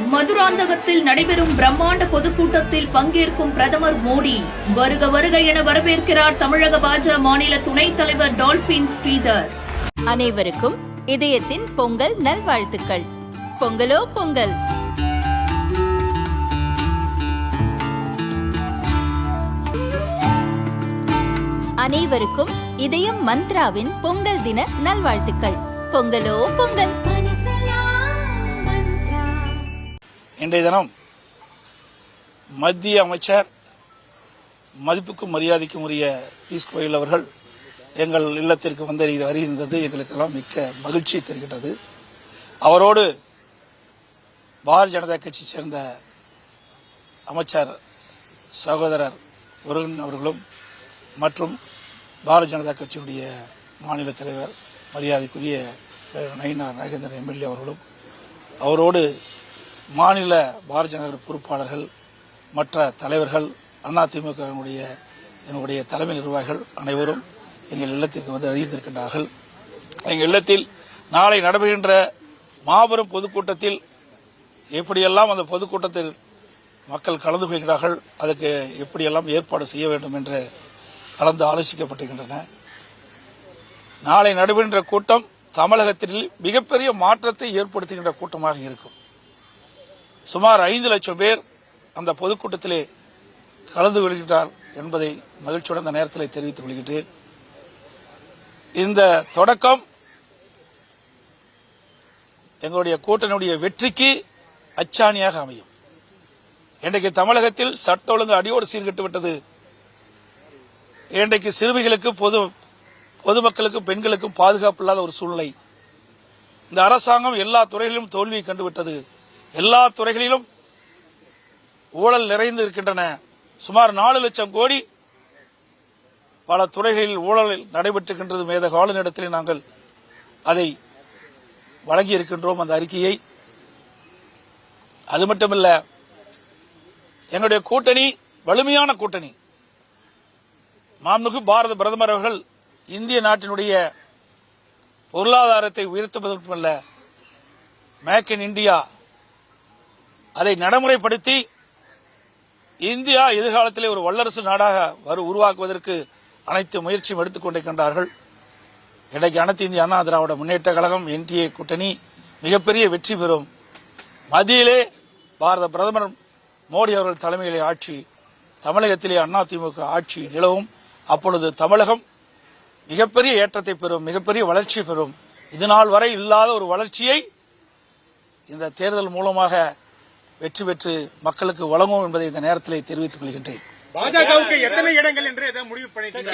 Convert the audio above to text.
மதுராந்தகத்தில் நடைபெறும் பிரம்மாண்ட பொதுக்கூட்டத்தில் பங்கேற்கும் பிரதமர் மோடி. வருக வருக என வரவேற்கிறார் தமிழக பாஜக மாநில துணைத் தலைவர் டால்பின் ஸ்ரீதர். அனைவருக்கும் இதயத்தின் பொங்கல் நல்வாழ்த்துக்கள். பொங்கலோ பொங்கல். அனைவருக்கும் இதயம் மந்த்ராவின் பொங்கல் தின நல்வாழ்த்துக்கள். பொங்கலோ பொங்கல். இன்றைய தினம் மத்திய அமைச்சர் மதிப்புக்கும் மரியாதைக்கும் உரிய பியூஷ் கோயல் அவர்கள் எங்கள் இல்லத்திற்கு வருகின்றது எங்களுக்கெல்லாம் மிக்க மகிழ்ச்சி தருகின்றது. அவரோடு பாரதிய ஜனதா கட்சியை சேர்ந்த அமைச்சர் சகோதரர் முருகன் அவர்களும் மற்றும் பாரதிய ஜனதா கட்சியினுடைய மாநில தலைவர் மரியாதைக்குரிய நயினார் நாகேந்திரன் எம்எல்ஏ அவர்களும் அவரோடு மாநில பாரதிய ஜனதா பொறுப்பாளர்கள் மற்ற தலைவர்கள் அதிமுக என்னுடைய தலைமை நிர்வாகிகள் அனைவரும் எங்கள் இல்லத்திற்கு அறிவித்திருக்கின்றார்கள். எங்கள் இல்லத்தில் நாளை நடைபெறுகின்ற மாபெரும் பொதுக்கூட்டத்தில் எப்படியெல்லாம் அந்த பொதுக்கூட்டத்தில் மக்கள் கலந்து கொள்கிறார்கள், அதுக்கு எப்படியெல்லாம் ஏற்பாடு செய்ய வேண்டும் என்று கலந்து ஆலோசிக்கப்பட்டிருக்கின்றன. நாளை நடைபெறுகின்ற கூட்டம் தமிழகத்தில் மிகப்பெரிய மாற்றத்தை ஏற்படுத்துகின்ற கூட்டமாக இருக்கும். சுமார் 5 லட்சம் பேர் அந்த பொதுக்கூட்டத்திலே கலந்து கொள்கிறார் என்பதை மகிழ்ச்சியுடன் இந்த நேரத்தில் தெரிவித்துக் கொள்கின்றேன். இந்த தொடக்கம் எங்களுடைய கூட்டணியுடைய வெற்றிக்கு அச்சாணியாக அமையும். இன்றைக்கு தமிழகத்தில் சட்ட ஒழுங்கு அடியோடு சீர்கெட்டு விட்டது. இன்றைக்கு சிறுமிகளுக்கு பொதுமக்களுக்கு பெண்களுக்கும் பாதுகாப்பு இல்லாத ஒரு சூழ்நிலை. இந்த அரசாங்கம் எல்லா துறைகளிலும் தோல்வியை கண்டுவிட்டது. எல்லா துறைகளிலும் ஊழல் நிறைந்து இருக்கின்றன. சுமார் 4 லட்சம் கோடி பல துறைகளில் ஊழல் நடைபெற்றுகின்றது. மேதக ஆளுநரிடத்தில் நாங்கள் அதை வழங்கி இருக்கின்றோம் அந்த அறிக்கையை. அது மட்டுமல்ல, எங்களுடைய கூட்டணி வலிமையான கூட்டணி. மாண்புமிகு பாரத பிரதமர் அவர்கள் இந்திய நாட்டினுடைய பொருளாதாரத்தை உயர்த்துவது மட்டுமல்ல, மேக் இன் இந்தியா அதை நடைமுறைப்படுத்தி இந்தியா எதிர்காலத்திலே ஒரு வல்லரசு நாடாக உருவாக்குவதற்கு அனைத்து முயற்சியும் எடுத்துக் கொண்டிருக்கின்றார்கள். இன்றைக்கு அனைத்து இந்திய அண்ணா திராவிட முன்னேற்ற கழகம் என்டிஏ கூட்டணி மிகப்பெரிய வெற்றி பெறும். மத்தியிலே பாரத பிரதமர் மோடி அவர்கள் தலைமையிலே ஆட்சி, தமிழகத்திலே அதிமுக ஆட்சி நிலவும். அப்பொழுது தமிழகம் மிகப்பெரிய ஏற்றத்தை பெறும், மிகப்பெரிய வளர்ச்சி பெறும். இதுநாள் வரை இல்லாத ஒரு வளர்ச்சியை இந்த தேர்தல் மூலமாக வெற்றி பெற்று மக்களுக்கு வழங்கும் என்பதை இந்த நேரத்திலே தெரிவித்துக் கொள்கின்றேன். பாஜகவுக்கு எத்தனை இடங்கள் என்று முடிவு பண்ணிட்டீங்க?